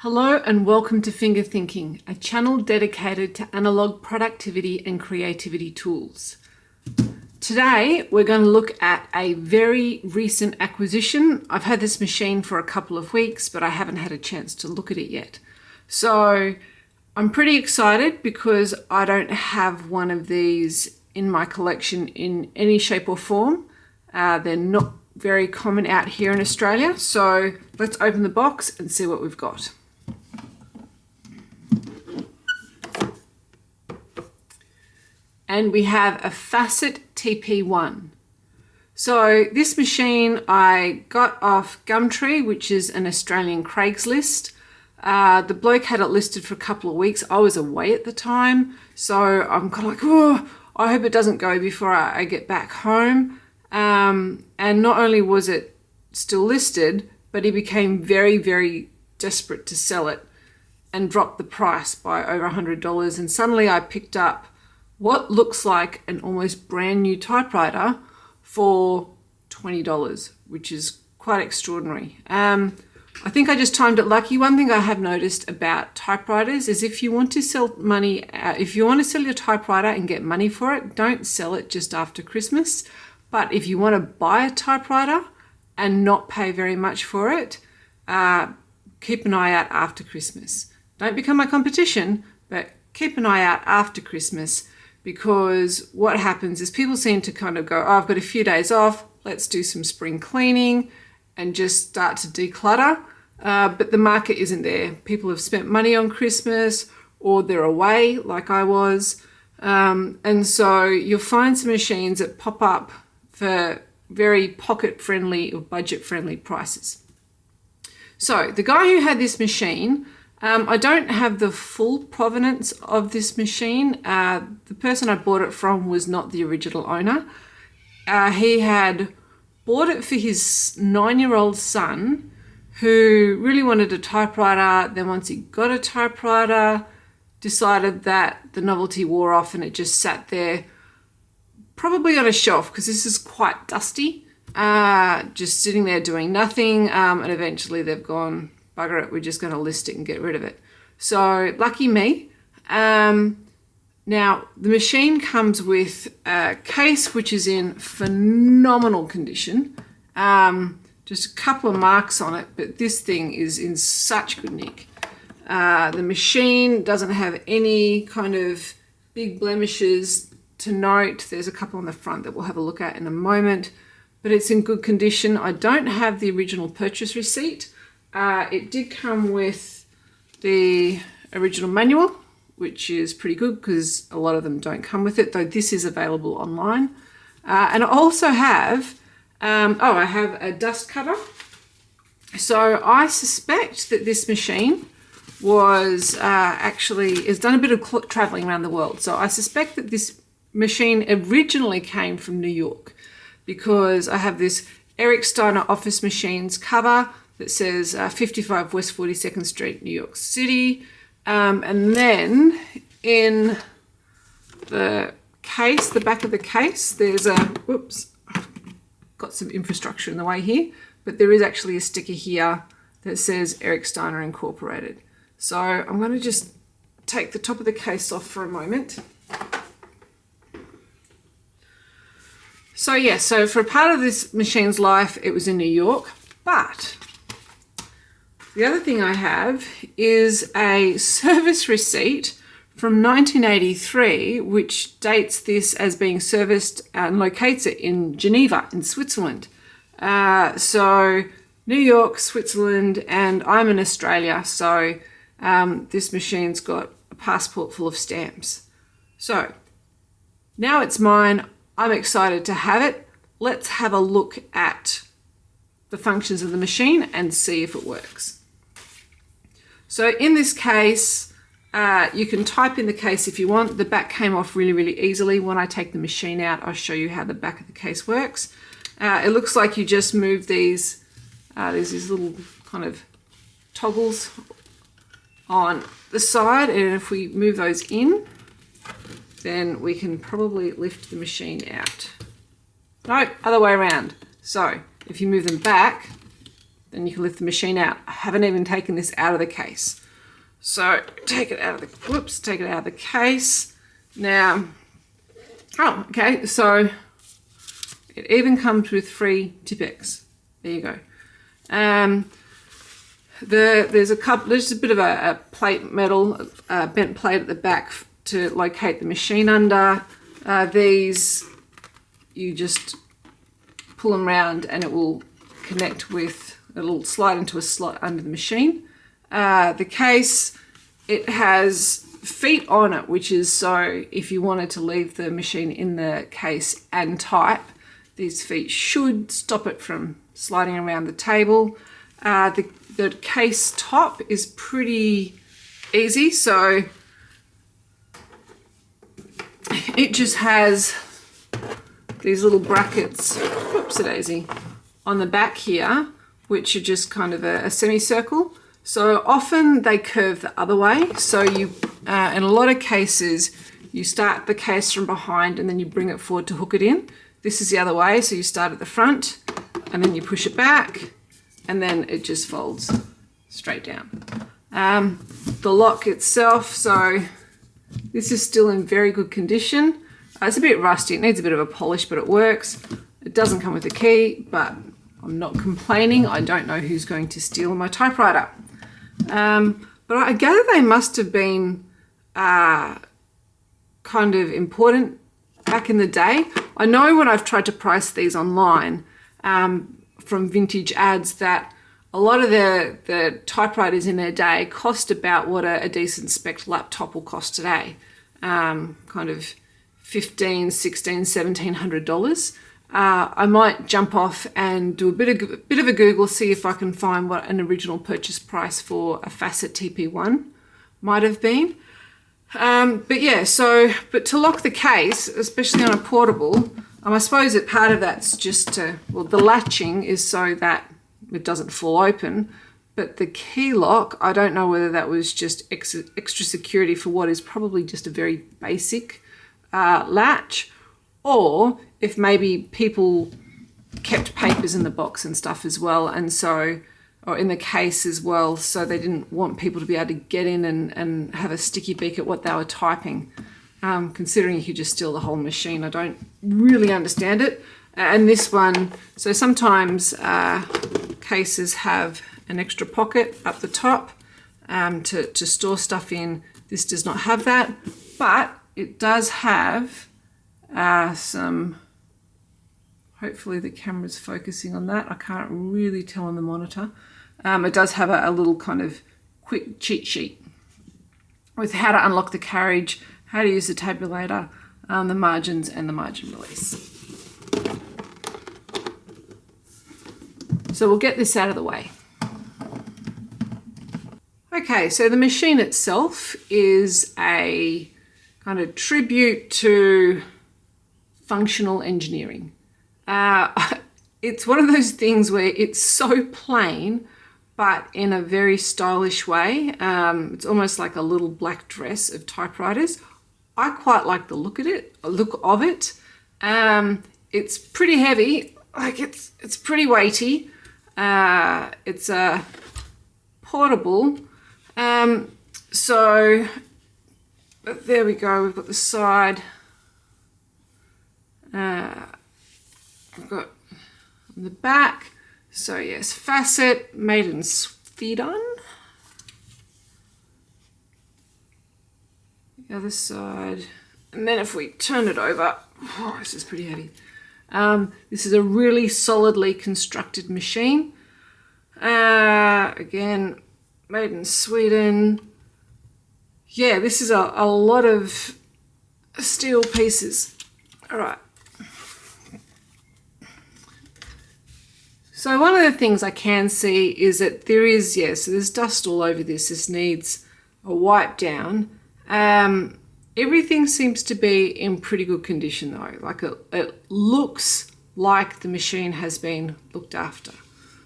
Hello and welcome to Finger Thinking, a channel dedicated to analog productivity and creativity tools. Today we're going to look at a very recent acquisition. I've had this machine for a couple of weeks, but I haven't had a chance to look at it yet. So I'm pretty excited because I don't have one of these in my collection in any shape or form. They're not very common out here in Australia. So let's open the box and see what we've got. And we have a Facit Tp1. So this machine I got off Gumtree, which is an Australian Craigslist. The bloke had it listed for a couple of weeks. I was away at the time, so I'm kind of like, oh, I hope it doesn't go before I get back home. And not only was it still listed, but he became very, very desperate to sell it and dropped the price by over $100. And suddenly I picked up what looks like an almost brand new typewriter for $20, which is quite extraordinary. I think I just timed it lucky. One thing I have noticed about typewriters is if you want to sell your typewriter and get money for it, don't sell it just after Christmas. But if you want to buy a typewriter and not pay very much for it, keep an eye out after Christmas. Don't become my competition, but keep an eye out after Christmas, because what happens is people seem to kind of go, oh, I've got a few days off, let's do some spring cleaning and just start to declutter. But the market isn't there. People have spent money on Christmas or they're away like I was. And so you'll find some machines that pop up for very pocket-friendly or budget-friendly prices. So the guy who had this machine, I don't have the full provenance of this machine. The person I bought it from was not the original owner. He had bought it for his 9-year-old son, who really wanted a typewriter. Then once he got a typewriter, decided that the novelty wore off and it just sat there, probably on a shelf because this is quite dusty, just sitting there doing nothing. And eventually they've gone, bugger it, we're just going to list it and get rid of it. So lucky me. Now the machine comes with a case which is in phenomenal condition. Just a couple of marks on it, but this thing is in such good nick. The machine doesn't have any kind of big blemishes to note. There's a couple on the front that we'll have a look at in a moment, but it's in good condition. I don't have the original purchase receipt. It did come with the original manual, which is pretty good because a lot of them don't come with it, though this is available online. And I also have, I have a dust cover. So I suspect that this machine was has done a bit of traveling around the world. So I suspect that this machine originally came from New York, because I have this Eric Steiner Office Machines cover that says 55 West 42nd Street, New York City. And then in the case, the back of the case, there's a, whoops, I've got some infrastructure in the way here, but there is actually a sticker here that says Eric Steiner Incorporated. So I'm going to just take the top of the case off for a moment. So yeah, so for a part of this machine's life, it was in New York, but the other thing I have is a service receipt from 1983, which dates this as being serviced and locates it in Geneva, in Switzerland. So New York, Switzerland, and I'm in Australia, so this machine's got a passport full of stamps. So now it's mine. I'm excited to have it. Let's have a look at the functions of the machine and see if it works. So in this case, you can type in the case if you want. The back came off really, really easily. When I take the machine out, I'll show you how the back of the case works. It looks like you just move these, there's these little kind of toggles on the side, and if we move those in, then we can probably lift the machine out. No, other way around. So if you move them back, then you can lift the machine out. I haven't even taken this out of the case. So take it out of the case. Now, oh, okay, so it even comes with free Tipp-Ex. There you go. There's a bit of a plate metal, bent plate at the back to locate the machine under. These, you just pull them around and it will connect with, it'll slide into a slot under the machine. The case, it has feet on it, which is so if you wanted to leave the machine in the case and type, these feet should stop it from sliding around the table. The case top is pretty easy, so it just has these little brackets, whoopsie-daisy, on the back here, which are just kind of a semicircle. So often they curve the other way. So you, in a lot of cases, you start the case from behind and then you bring it forward to hook it in. This is the other way. So you start at the front and then you push it back and then it just folds straight down. The lock itself, so this is still in very good condition. It's a bit rusty, it needs a bit of a polish, but it works. It doesn't come with a key, but I'm not complaining. I don't know who's going to steal my typewriter. But I gather they must have been kind of important back in the day. I know when I've tried to price these online from vintage ads that a lot of the typewriters in their day cost about what a decent spec laptop will cost today. Kind of $1,500, $1,600, $1,700. I might jump off and do a bit of a Google, see if I can find what an original purchase price for a Facit Tp1 might have been. But yeah, but to lock the case, especially on a portable, I suppose that part of that's just the latching is so that it doesn't fall open. But the key lock, I don't know whether that was just extra security for what is probably just a very basic latch, or if maybe people kept papers in the box and stuff as well, and so, or in the case as well, so they didn't want people to be able to get in and have a sticky beak at what they were typing. Considering you could just steal the whole machine, I don't really understand it. And this one, so sometimes cases have an extra pocket up the top to store stuff in. This does not have that, but it does have some, hopefully the camera's focusing on that. I can't really tell on the monitor. It does have a little kind of quick cheat sheet with how to unlock the carriage, how to use the tabulator, the margins and the margin release. So we'll get this out of the way. Okay, so the machine itself is a kind of tribute to functional engineering. It's one of those things where it's so plain, but in a very stylish way. It's almost like a little black dress of typewriters. I quite like the look of it. It's pretty heavy, like it's pretty weighty. It's a portable. So there we go. We've got the side. We've got on the back. So yes, Facit, made in Sweden. The other side. And then if we turn it over, oh, this is pretty heavy. This is a really solidly constructed machine. Again, made in Sweden. Yeah, this is a lot of steel pieces. All right. So one of the things I can see is that there is, so there's dust all over this. This needs a wipe down. Everything seems to be in pretty good condition though. Like it looks like the machine has been looked after.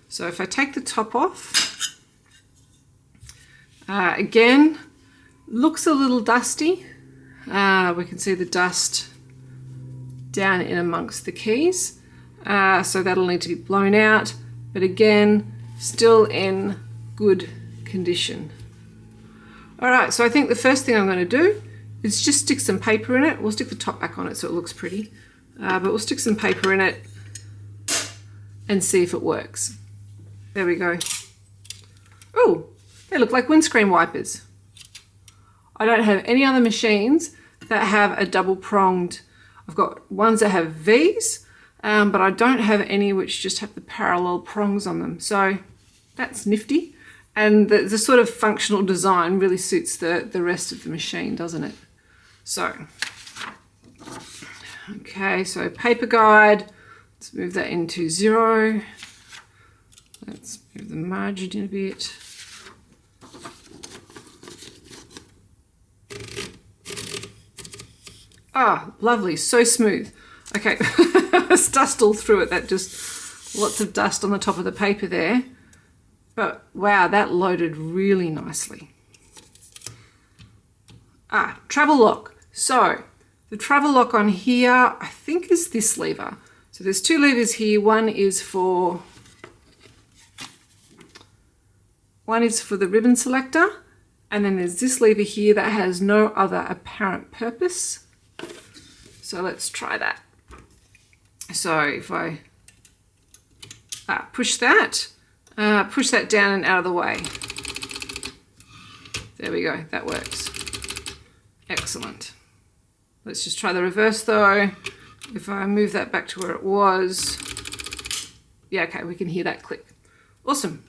So if I take the top off, again, looks a little dusty. We can see the dust down in amongst the keys. So that'll need to be blown out. But again, still in good condition. All right, so I think the first thing I'm going to do is just stick some paper in it. We'll stick the top back on it so it looks pretty, but we'll stick some paper in it and see if it works. There we go. Oh, they look like windscreen wipers. I don't have any other machines that have a double pronged. I've got ones that have V's, but I don't have any which just have the parallel prongs on them. So that's nifty. And the sort of functional design really suits the rest of the machine, doesn't it? So, okay, so paper guide. Let's move that into 0. Let's move the margin in a bit. Ah, lovely, so smooth. Okay, there's dust all through it. That just, lots of dust on the top of the paper there. But wow, that loaded really nicely. Ah, travel lock. So the travel lock on here, I think is this lever. So there's 2 levers here. One is for the ribbon selector. And then there's this lever here that has no other apparent purpose. So let's try that. So if I push that down and out of the way. There we go, that works. Excellent. Let's just try the reverse though. If I move that back to where it was, yeah, okay, we can hear that click. Awesome.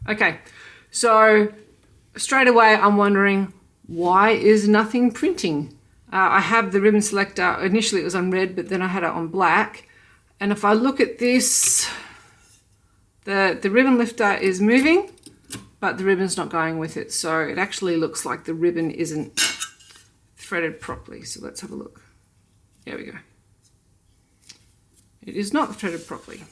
Okay, so straight away I'm wondering, why is nothing printing? I have the ribbon selector, initially it was on red, but then I had it on black. And if I look at this, the ribbon lifter is moving, but the ribbon's not going with it. So it actually looks like the ribbon isn't threaded properly. So let's have a look. There we go. It is not threaded properly.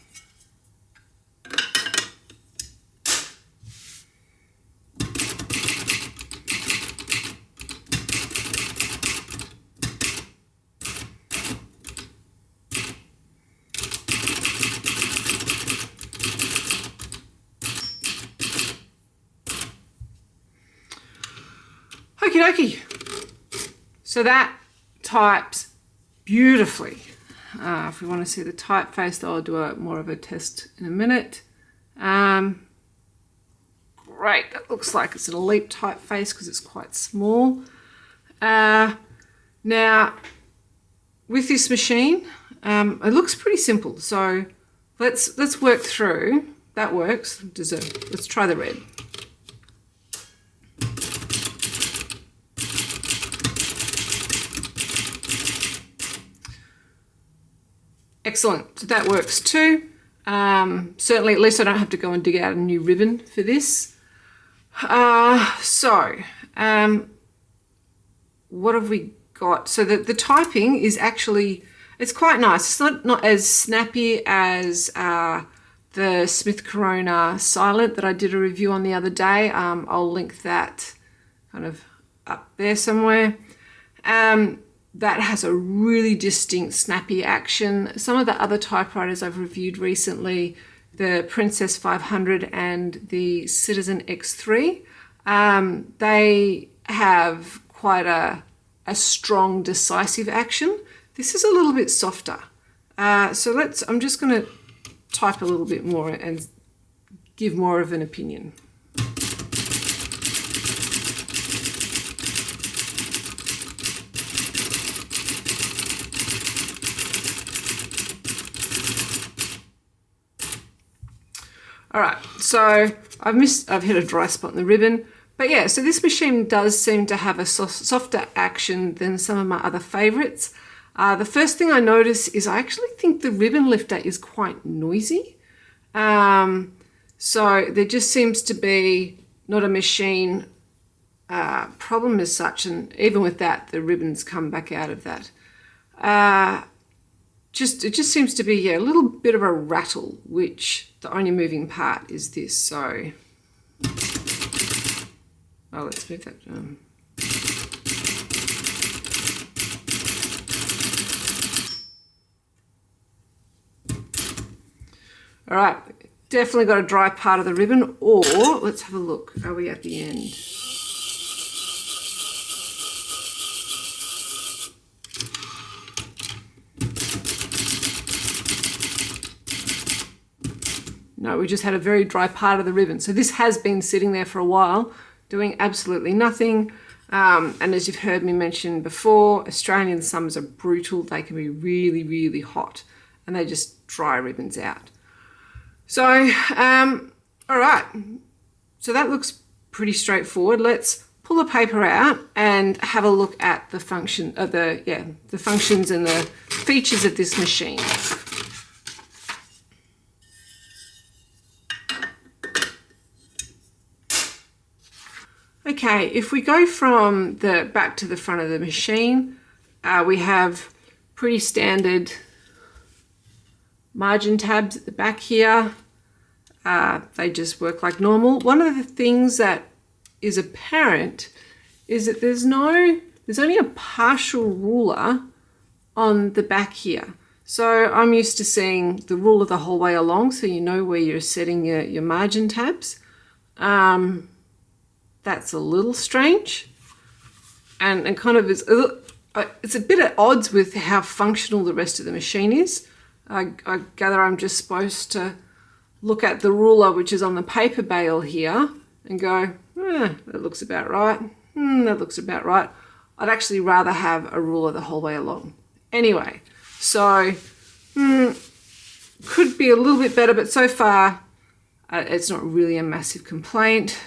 Okie dokie. So that types beautifully. If we want to see the typeface, I'll do more of a test in a minute. Great, that looks like it's an Elite typeface because it's quite small. Now, with this machine, it looks pretty simple. So let's work through. That works. Let's try the red. Excellent, so that works too. Certainly, at least I don't have to go and dig out a new ribbon for this. What have we got? So the typing is actually, it's quite nice. It's not as snappy as the Smith Corona Silent that I did a review on the other day. I'll link that kind of up there somewhere. That has a really distinct snappy action. Some of the other typewriters I've reviewed recently, the Princess 500 and the Citizen X3, they have quite a strong decisive action. This is a little bit softer. So I'm just going to type a little bit more and give more of an opinion. All right, so I've hit a dry spot in the ribbon, but yeah, so this machine does seem to have a softer action than some of my other favorites. The first thing I notice is I actually think the ribbon lifter is quite noisy. So there just seems to be not a machine problem as such, and even with that, the ribbons come back out of that. It just seems to be, a little bit of a rattle, which the only moving part is this. So, let's move that. All right, definitely got a dry part of the ribbon, or let's have a look. Are we at the end? No, we just had a very dry part of the ribbon. So this has been sitting there for a while, doing absolutely nothing. And as you've heard me mention before, Australian summers are brutal. They can be really, really hot, and they just dry ribbons out. So, all right. So that looks pretty straightforward. Let's pull the paper out and have a look at the function of the functions and the features of this machine. Okay, if we go from the back to the front of the machine, we have pretty standard margin tabs at the back here. They just work like normal. One of the things that is apparent is that there's only a partial ruler on the back here. So I'm used to seeing the ruler the whole way along, so you know where you're setting your margin tabs. That's a little strange, and kind of it's a bit at odds with how functional the rest of the machine is. I gather I'm just supposed to look at the ruler which is on the paper bale here and go, that looks about right. That looks about right. I'd actually rather have a ruler the whole way along. Anyway, so could be a little bit better, but so far it's not really a massive complaint.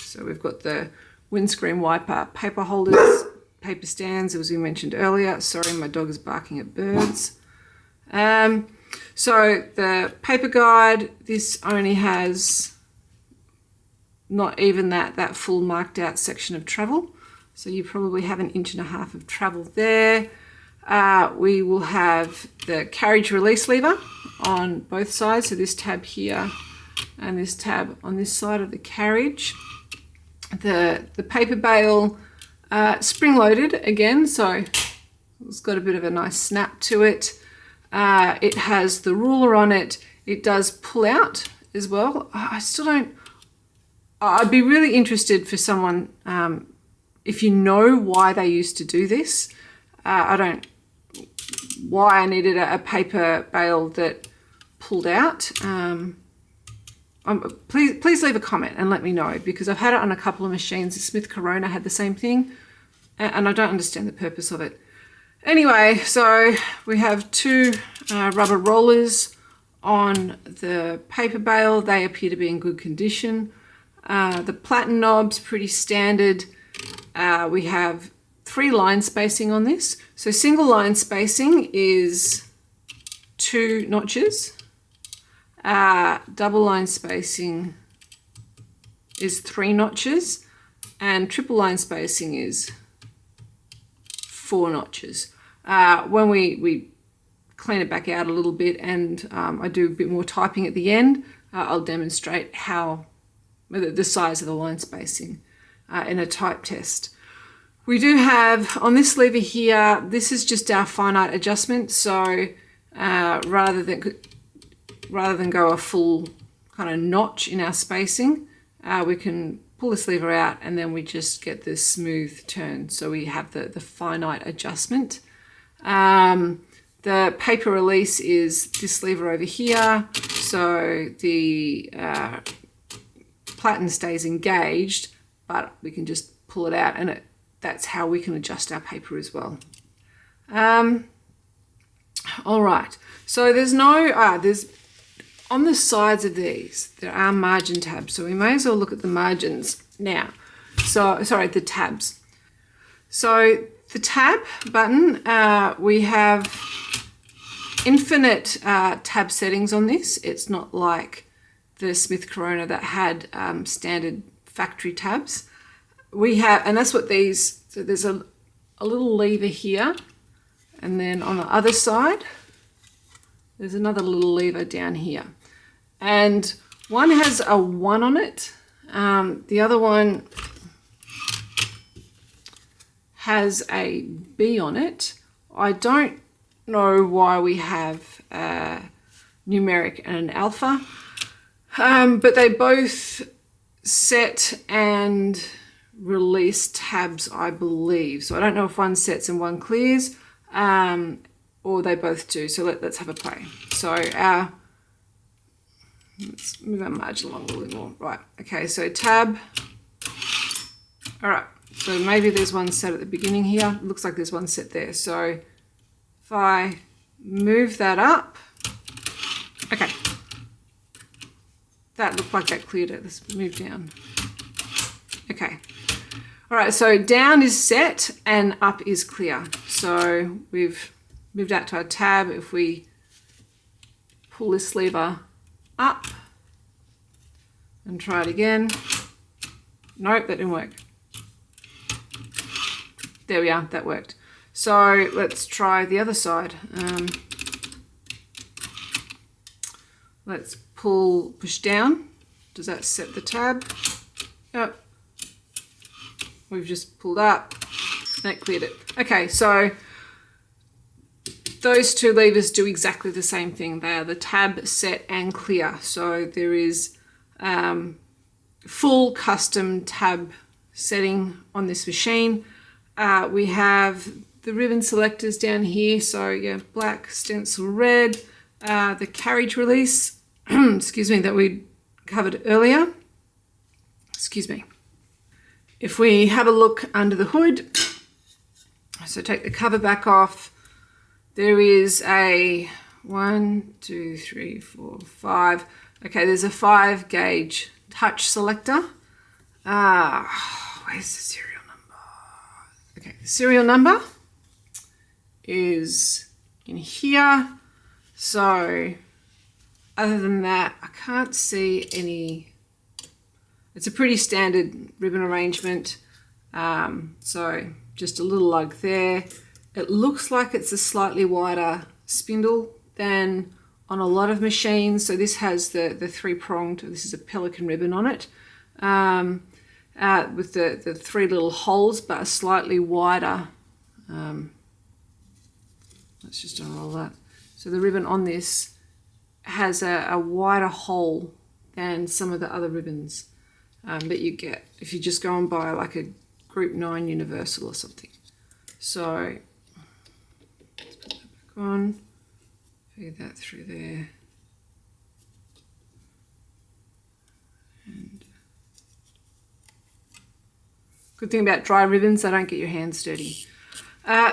So we've got the windscreen wiper paper holders, paper stands, as we mentioned earlier. Sorry, my dog is barking at birds. So the paper guide, this only has not even that full marked out section of travel. So you probably have 1.5 inches of travel there. We will have the carriage release lever on both sides. So this tab here and this tab on this side of the carriage. The paper bale spring loaded again, so it's got a bit of a nice snap to it. It has the ruler on it. It does pull out as well. I'd be really interested for someone, if you know why they used to do this. Why I needed a paper bale that pulled out. Please leave a comment and let me know, because I've had it on a couple of machines. The Smith Corona had the same thing, and I don't understand the purpose of it. Anyway, so we have 2 rubber rollers on the paper bale. They appear to be in good condition. The platen knob's pretty standard. We have 3 line spacing on this. So single line spacing is 2 notches. Double line spacing is 3 notches, and triple line spacing is 4 notches. When we clean it back out a little bit and I do a bit more typing at the end, I'll demonstrate how the size of the line spacing in a type test. We do have on this lever here, this is just our finite adjustment. So rather than go a full kind of notch in our spacing, we can pull this lever out and then we just get this smooth turn. So we have the finite adjustment. The paper release is this lever over here. So the platen stays engaged, but we can just pull it out, and that's how we can adjust our paper as well. All right, so there's on the sides of these, there are margin tabs. So we may as well look at the margins now. So, sorry, the tabs. So the tab button, we have infinite tab settings on this. It's not like the Smith Corona that had standard factory tabs. We have, and that's what these, so there's a little lever here, and then on the other side, there's another little lever down here. And one has a 1 on it. The other one has a B on it. I don't know why we have numeric and an alpha. But they both set and release tabs, I believe. So I don't know if one sets and one clears, or they both do. So let's have a play. So let's move our margin along a little more. Right, okay, so tab. All right, so maybe there's one set at the beginning here. It looks like there's one set there. So if I move that up, okay. That looked like that cleared it. Let's move down. Okay. All right, so down is set and up is clear. So we've moved out to our tab. If we pull this lever up and try it again. Nope, that didn't work. There we are, that worked. So let's try the other side. Let's push down. Does that set the tab? Yep. We've just pulled up. That cleared it. Okay, so those two levers do exactly the same thing. They are the tab, set, and clear. So there is full custom tab setting on this machine. We have the ribbon selectors down here. So yeah, black, stencil, red. The carriage release, excuse me, that we covered earlier. Excuse me. If we have a look under the hood, so take the cover back off, there is a 1, 2, 3, 4, 5. Okay, there's a 5 gauge touch selector. Where's the serial number? Okay, the serial number is in here. So other than that, I can't see any. It's a pretty standard ribbon arrangement. So just a little lug there. It looks like it's a slightly wider spindle than on a lot of machines. So this has the 3-pronged, this is a pelican ribbon on it, with the 3 little holes, but a slightly wider. Let's just unroll that. So the ribbon on this has a wider hole than some of the other ribbons that you get if you just go and buy like a Group 9 Universal or something. So let's put that back on, feed that through there. And good thing about dry ribbons, they don't get your hands dirty.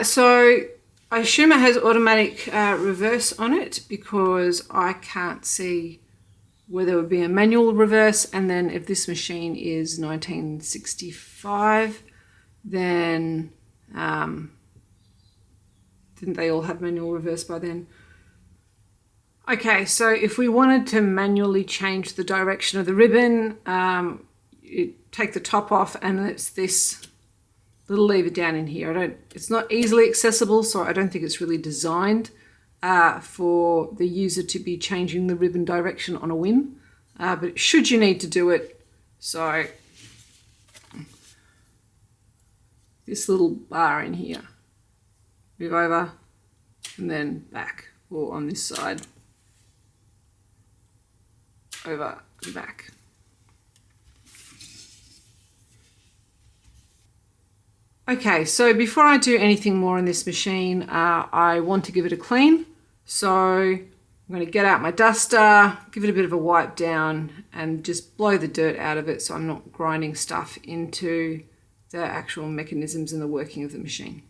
So I assume it has automatic reverse on it because I can't see where there would be a manual reverse. And then if this machine is 1965, then didn't they all have manual reverse by then? Okay, so if we wanted to manually change the direction of the ribbon, you take the top off and it's this little lever down in here. It's not easily accessible, so I don't think it's really designed for the user to be changing the ribbon direction on a whim. But should you need to do it, so this little bar in here, move over and then back, or on this side, over and back. Okay, so before I do anything more on this machine, I want to give it a clean. So I'm going to get out my duster, give it a bit of a wipe down and just blow the dirt out of it so I'm not grinding stuff into the actual mechanisms and the working of the machine.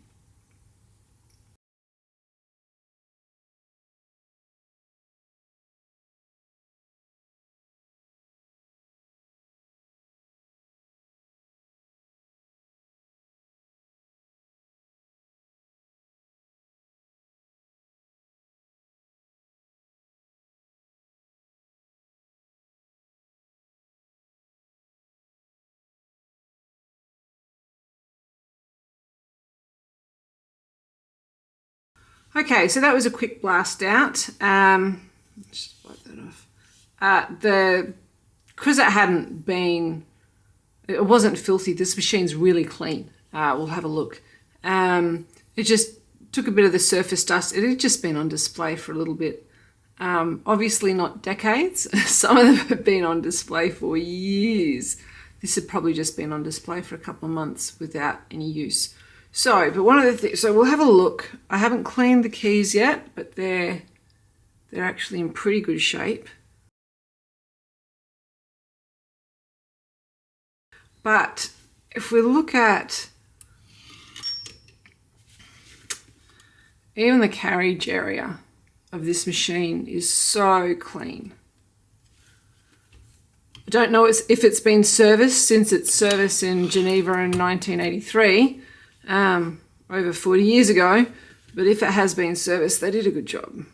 Okay, so that was a quick blast out. Let's just wipe that off. Because it hadn't been, it wasn't filthy. This machine's really clean. We'll have a look. It just took a bit of the surface dust. It had just been on display for a little bit. Obviously not decades. Some of them have been on display for years. This had probably just been on display for a couple of months without any use. So, but one of the things, so we'll have a look. I haven't cleaned the keys yet, but they're actually in pretty good shape. But if we look at even the carriage area of this machine is so clean. I don't know if it's been serviced since its service in Geneva in 1983, over 40 years ago, but if it has been serviced, they did a good job.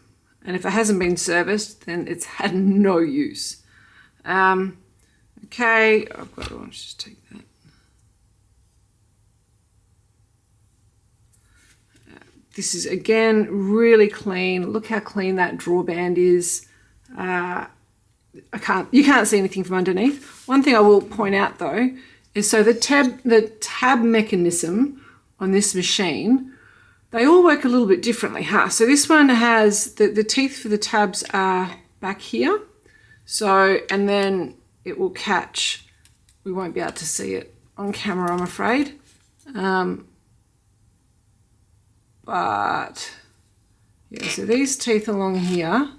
And if it hasn't been serviced, then it's had no use. Okay, let's just take that. This is, again, really clean. Look how clean that drawer band is. You can't see anything from underneath. One thing I will point out, though, is so the tab mechanism on this machine, they all work a little bit differently. So this one has, the teeth for the tabs are back here. So, and then it will catch, we won't be able to see it on camera, I'm afraid. But yeah, so these teeth along here,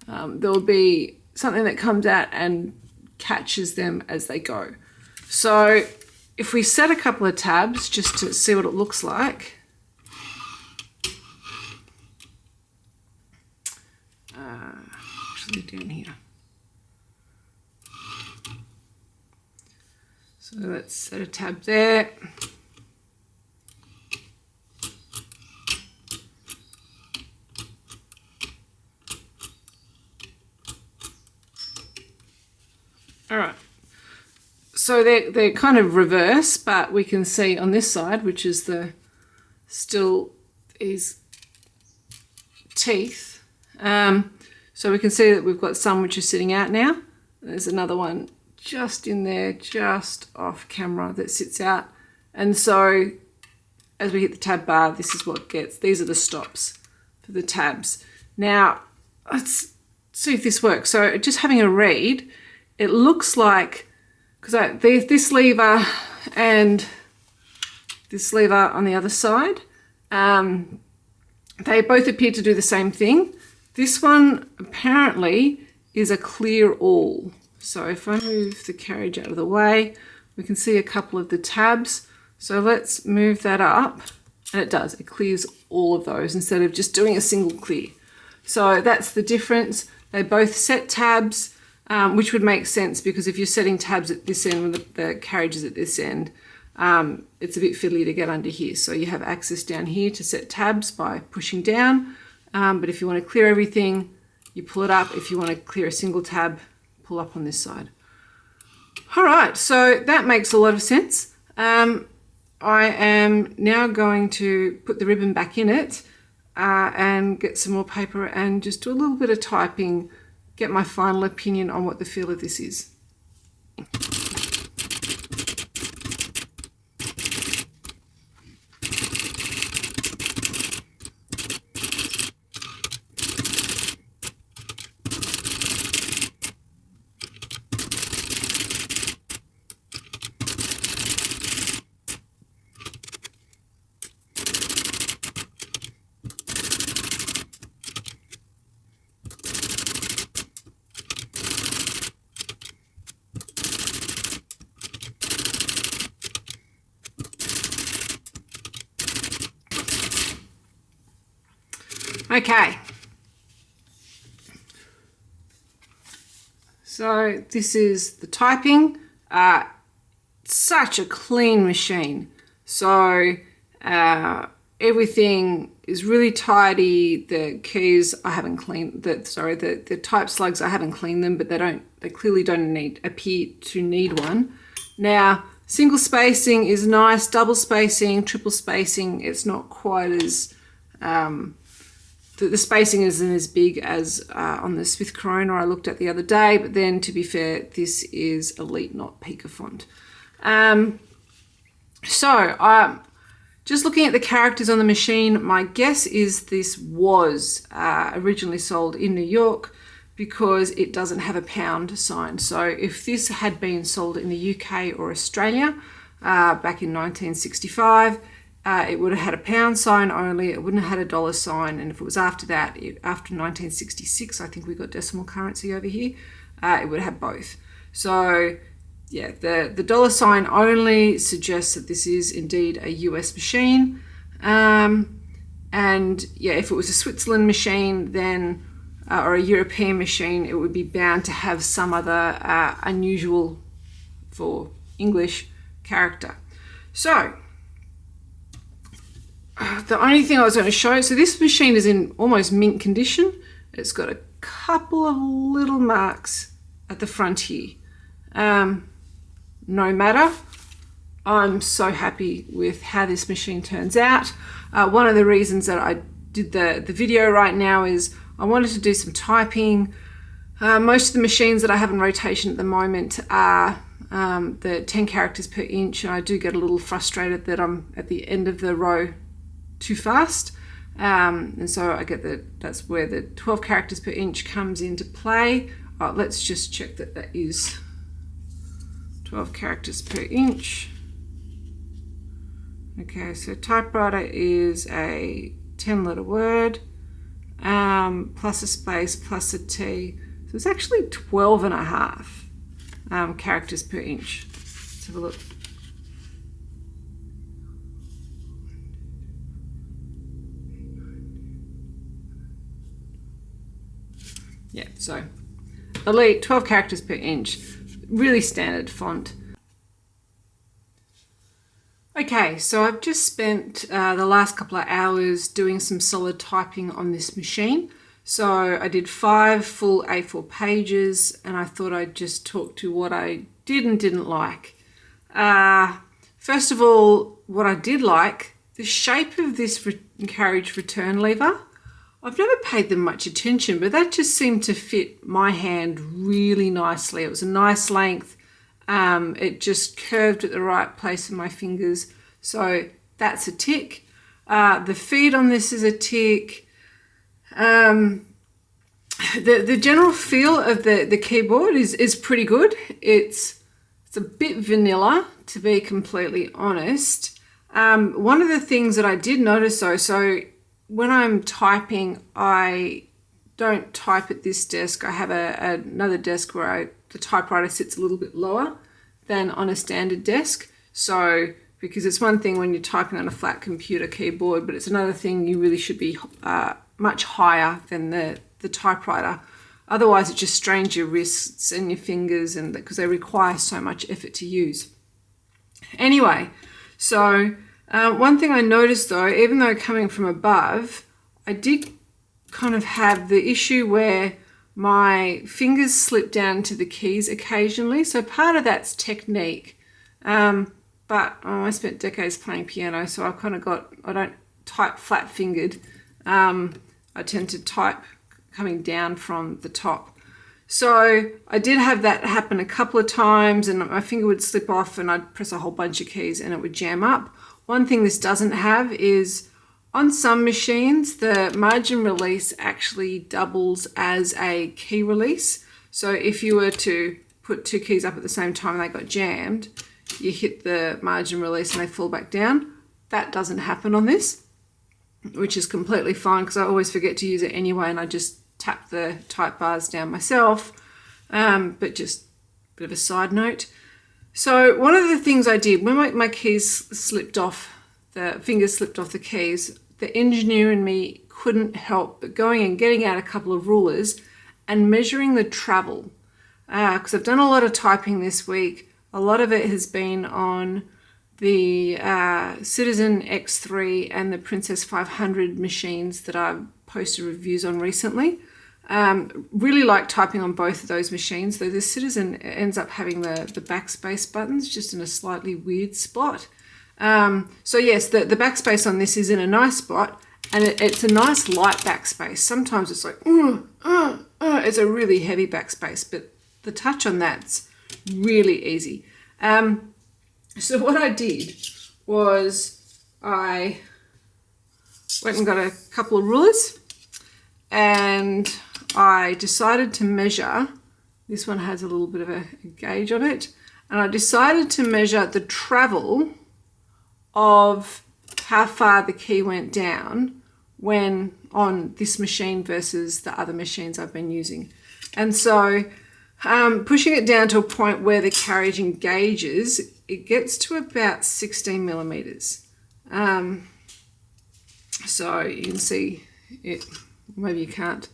there'll be something that comes out and catches them as they go. So if we set a couple of tabs just to see what it looks like, actually down here. So let's set a tab there. All right, so they're kind of reverse, but we can see on this side, which is still these teeth. So we can see that we've got some which are sitting out now. There's another one just in there, just off camera, that sits out. And so as we hit the tab bar, this is what gets, these are the stops for the tabs. Now, let's see if this works. So just having a read, it looks like, because this lever and this lever on the other side, they both appear to do the same thing. This one apparently is a clear all. So if I move the carriage out of the way, we can see a couple of the tabs. So let's move that up, and it does, it clears all of those instead of just doing a single clear. So that's the difference. They both set tabs. Which would make sense, because if you're setting tabs at this end when the carriage is at this end, it's a bit fiddly to get under here. So you have access down here to set tabs by pushing down. But if you want to clear everything, you pull it up. If you want to clear a single tab, pull up on this side. All right, so that makes a lot of sense. I am now going to put the ribbon back in it and get some more paper and just do a little bit of typing, get my final opinion on what the feel of this is. Okay, so this is the typing. Such a clean machine. So everything is really tidy. The keys I haven't cleaned. The type slugs I haven't cleaned them, but they clearly don't appear to need one. Now, single spacing is nice. Double spacing, triple spacing, it's not quite as the spacing isn't as big as on the Smith Corona I looked at the other day, but then to be fair, this is Elite, not Pica font. Just looking at the characters on the machine, my guess is this was originally sold in New York because it doesn't have a pound sign. So if this had been sold in the UK or Australia back in 1965, it would have had a pound sign only, it wouldn't have had a dollar sign, and if it was after that, after 1966, I think we got decimal currency over here, it would have both. So yeah, the dollar sign only suggests that this is indeed a US machine. And yeah, if it was a Switzerland machine, then or a European machine, it would be bound to have some other unusual for English character. So the only thing I was going to show, so this machine is in almost mint condition. It's got a couple of little marks at the front here. No matter, I'm so happy with how this machine turns out. One of the reasons that I did the video right now is I wanted to do some typing. Most of the machines that I have in rotation at the moment are the 10 characters per inch, and I do get a little frustrated that I'm at the end of the row too fast. And so I get that's where the 12 characters per inch comes into play. Let's just check that that is 12 characters per inch. Okay, so typewriter is a 10-letter word, plus a space, plus a T. So it's actually 12 and a half characters per inch. Let's have a look. Yeah, so Elite, 12 characters per inch, really standard font. Okay, so I've just spent the last couple of hours doing some solid typing on this machine. So I did 5 full A4 pages, and I thought I'd just talk to what I did and didn't like. First of all, what I did like, the shape of this carriage return lever. I've never paid them much attention, but that just seemed to fit my hand really nicely. It was a nice length. It just curved at the right place in my fingers. So that's a tick. The feed on this is a tick. The general feel of the keyboard is pretty good. It's a bit vanilla, to be completely honest. One of the things that I did notice though, so when I'm typing, I don't type at this desk. I have another desk where the typewriter sits a little bit lower than on a standard desk. So, because it's one thing when you're typing on a flat computer keyboard, but it's another thing you really should be much higher than the typewriter. Otherwise, it just strains your wrists and your fingers, and because they require so much effort to use. Anyway, so one thing I noticed though, even though coming from above, I did kind of have the issue where my fingers slip down to the keys occasionally. So part of that's technique. But I spent decades playing piano, so I've kind of I don't type flat fingered. I tend to type coming down from the top. So I did have that happen a couple of times, and my finger would slip off and I'd press a whole bunch of keys and it would jam up. One thing this doesn't have is on some machines, the margin release actually doubles as a key release. So if you were to put 2 keys up at the same time and they got jammed, you hit the margin release and they fall back down. That doesn't happen on this, which is completely fine because I always forget to use it anyway, and I just tap the type bars down myself. But just a bit of a side note. So one of the things I did when my keys slipped off, the fingers slipped off the keys, the engineer in me couldn't help but going and getting out a couple of rulers and measuring the travel. Because I've done a lot of typing this week. A lot of it has been on the Citizen X3 and the Princess 500 machines that I've posted reviews on recently. Really like typing on both of those machines, though the Citizen ends up having the backspace buttons just in a slightly weird spot. So yes, the backspace on this is in a nice spot, and it's a nice light backspace. Sometimes it's like, it's a really heavy backspace, but the touch on that's really easy. So what I did was I went and got a couple of rulers and I decided to measure. This one has a little bit of a gauge on it, and I decided to measure the travel of how far the key went down when on this machine versus the other machines I've been using. And so pushing it down to a point where the carriage engages, it gets to about 16 millimeters. So you can see it, maybe you can't.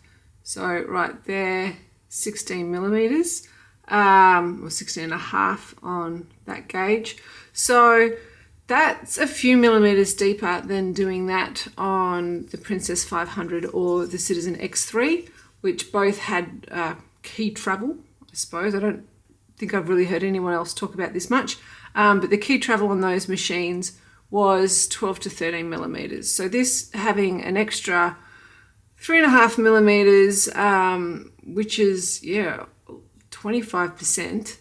So right there, 16 millimeters, or 16 and a half on that gauge. So that's a few millimeters deeper than doing that on the Princess 500 or the Citizen X3, which both had key travel, I suppose. I don't think I've really heard anyone else talk about this much, but the key travel on those machines was 12 to 13 millimeters. So this having an extra 3.5 millimeters, which is, 25%,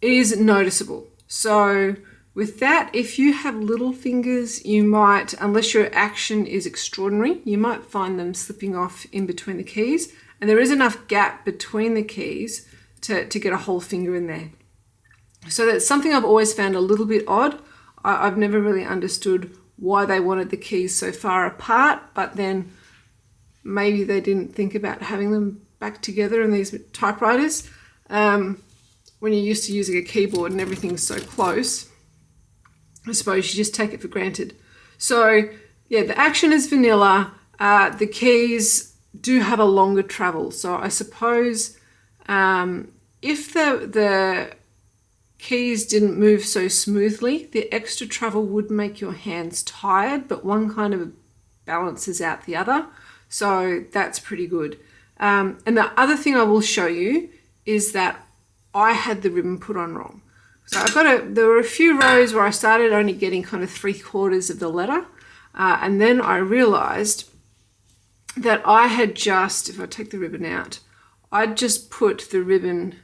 is noticeable. So with that, if you have little fingers, you might, unless your action is extraordinary, you might find them slipping off in between the keys. And there is enough gap between the keys to get a whole finger in there. So that's something I've always found a little bit odd. I've never really understood why they wanted the keys so far apart, but then maybe they didn't think about having them back together in these typewriters. When you're used to using a keyboard and everything's so close, I suppose you just take it for granted. So yeah, the action is vanilla. The keys do have a longer travel. So I suppose if the keys didn't move so smoothly, the extra travel would make your hands tired, but one kind of balances out the other. So that's pretty good. And the other thing I will show you is that I had the ribbon put on wrong. So there were a few rows where I started only getting kind of 3/4 of the letter. And then I realized that I had just, if I take the ribbon out, I'd just put the ribbon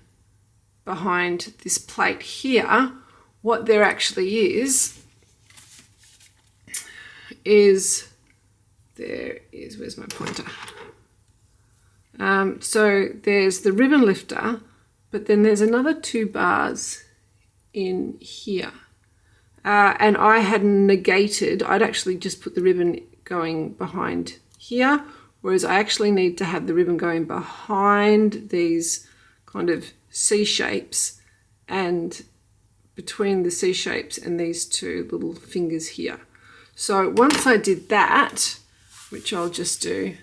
behind this plate here. What there actually is where's my pointer? So there's the ribbon lifter, but then there's another 2 bars in here. And I had negated, I'd actually just put the ribbon going behind here, whereas I actually need to have the ribbon going behind these kind of C shapes and between the C shapes and these 2 little fingers here. So once I did that, which I'll just do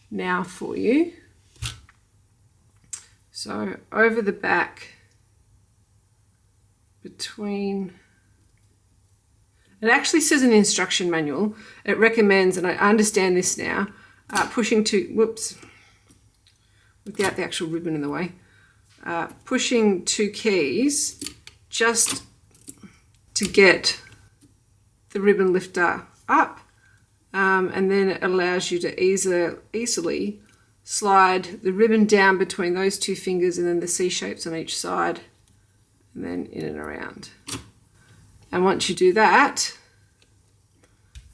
now for you. So over the back between, it actually says in the instruction manual, it recommends, and I understand this now, pushing without the actual ribbon in the way, pushing 2 keys just to get the ribbon lifter up, and then it allows you to easily slide the ribbon down between those 2 fingers and then the C shapes on each side, and then in and around. And once you do that,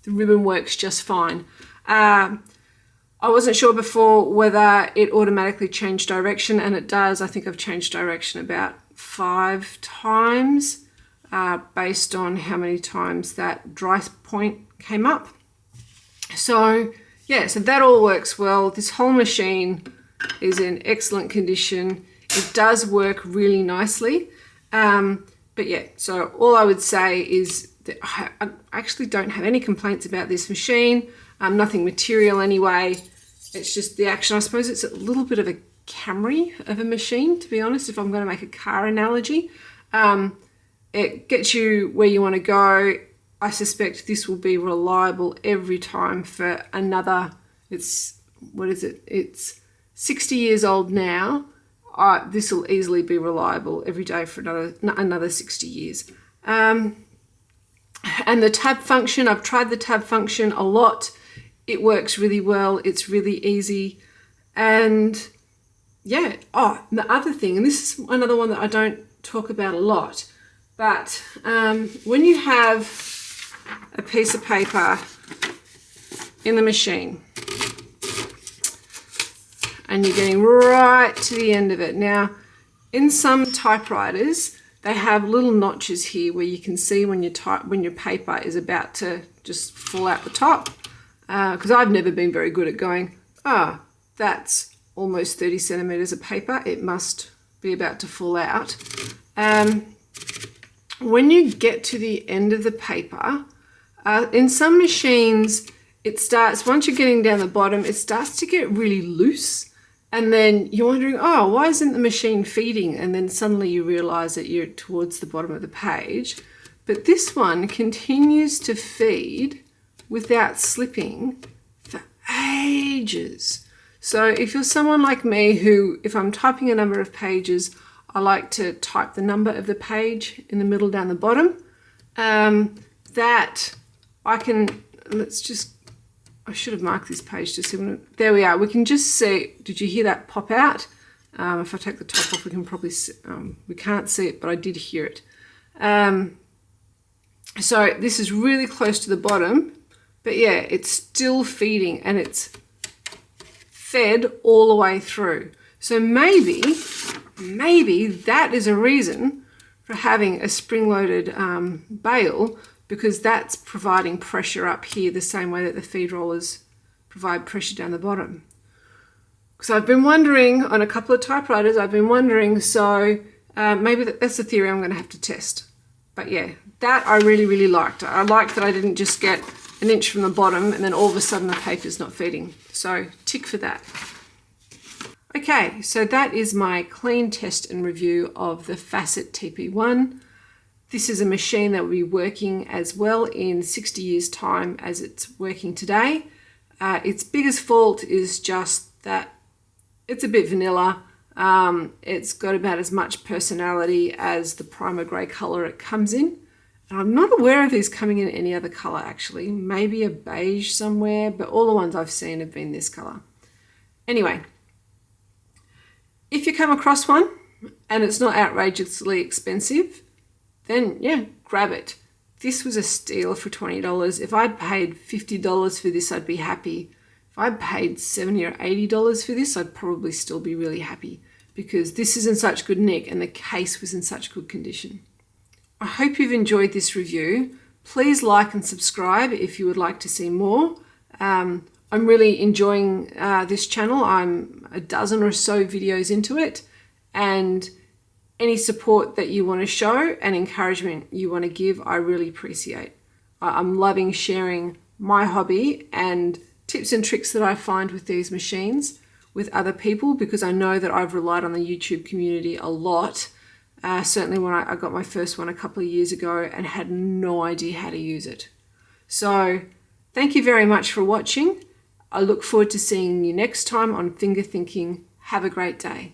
the ribbon works just fine. I wasn't sure before whether it automatically changed direction, and it does. I think I've changed direction about 5 times based on how many times that dry point came up. So yeah, so that all works well. This whole machine is in excellent condition. It does work really nicely. But yeah, so all I would say is that I actually don't have any complaints about this machine. Nothing material anyway. It's just the action. I suppose it's a little bit of a Camry of a machine, to be honest, if I'm going to make a car analogy. It gets you where you want to go. I suspect this will be reliable every time for another, it's 60 years old now. This will easily be reliable every day for another 60 years. And the tab function, I've tried the tab function a lot. It works really well. It's really easy. And yeah, the other thing, and this is another one that I don't talk about a lot, But when you have a piece of paper in the machine and you're getting right to the end of it. Now, in some typewriters, they have little notches here where you can see when your paper is about to just fall out the top. Because I've never been very good at going, that's almost 30 centimeters of paper. It must be about to fall out. When you get to the end of the paper, in some machines, it starts, once you're getting down the bottom, it starts to get really loose. And then you're wondering, why isn't the machine feeding? And then suddenly you realize that you're towards the bottom of the page. But this one continues to feed without slipping for ages. So if you're someone like me who, if I'm typing a number of pages, I like to type the number of the page in the middle down the bottom. That I can, I should have marked this page to see when, there we are. We can just see, did you hear that pop out? If I take the top off, we can probably see, we can't see it, but I did hear it. So this is really close to the bottom, but yeah, it's still feeding and it's fed all the way through. So maybe that is a reason for having a spring-loaded bail, because that's providing pressure up here the same way that the feed rollers provide pressure down the bottom. Because I've been wondering, on a couple of typewriters, so maybe that's the theory I'm going to have to test. But yeah, that I really, really liked. I liked that I didn't just get an inch from the bottom and then all of a sudden the paper's not feeding. So tick for that. Okay, so that is my clean test and review of the Facit TP1. This is a machine that will be working as well in 60 years' time as it's working today. Its biggest fault is just that it's a bit vanilla. It's got about as much personality as the primer grey colour it comes in. And I'm not aware of these coming in any other colour actually. Maybe a beige somewhere, but all the ones I've seen have been this colour. Anyway, if you come across one and it's not outrageously expensive, then yeah, grab it. This was a steal for $20. If I'd paid $50 for this, I'd be happy. If I'd paid $70 or $80 for this, I'd probably still be really happy, because this is in such good nick and the case was in such good condition. I hope you've enjoyed this review. Please like and subscribe if you would like to see more. I'm really enjoying this channel. I'm a dozen or so videos into it, and any support that you want to show and encouragement you want to give, I really appreciate. I'm loving sharing my hobby and tips and tricks that I find with these machines with other people, because I know that I've relied on the YouTube community a lot. Certainly when I got my first one a couple of years ago and had no idea how to use it. So thank you very much for watching. I look forward to seeing you next time on Finger Thinking. Have a great day.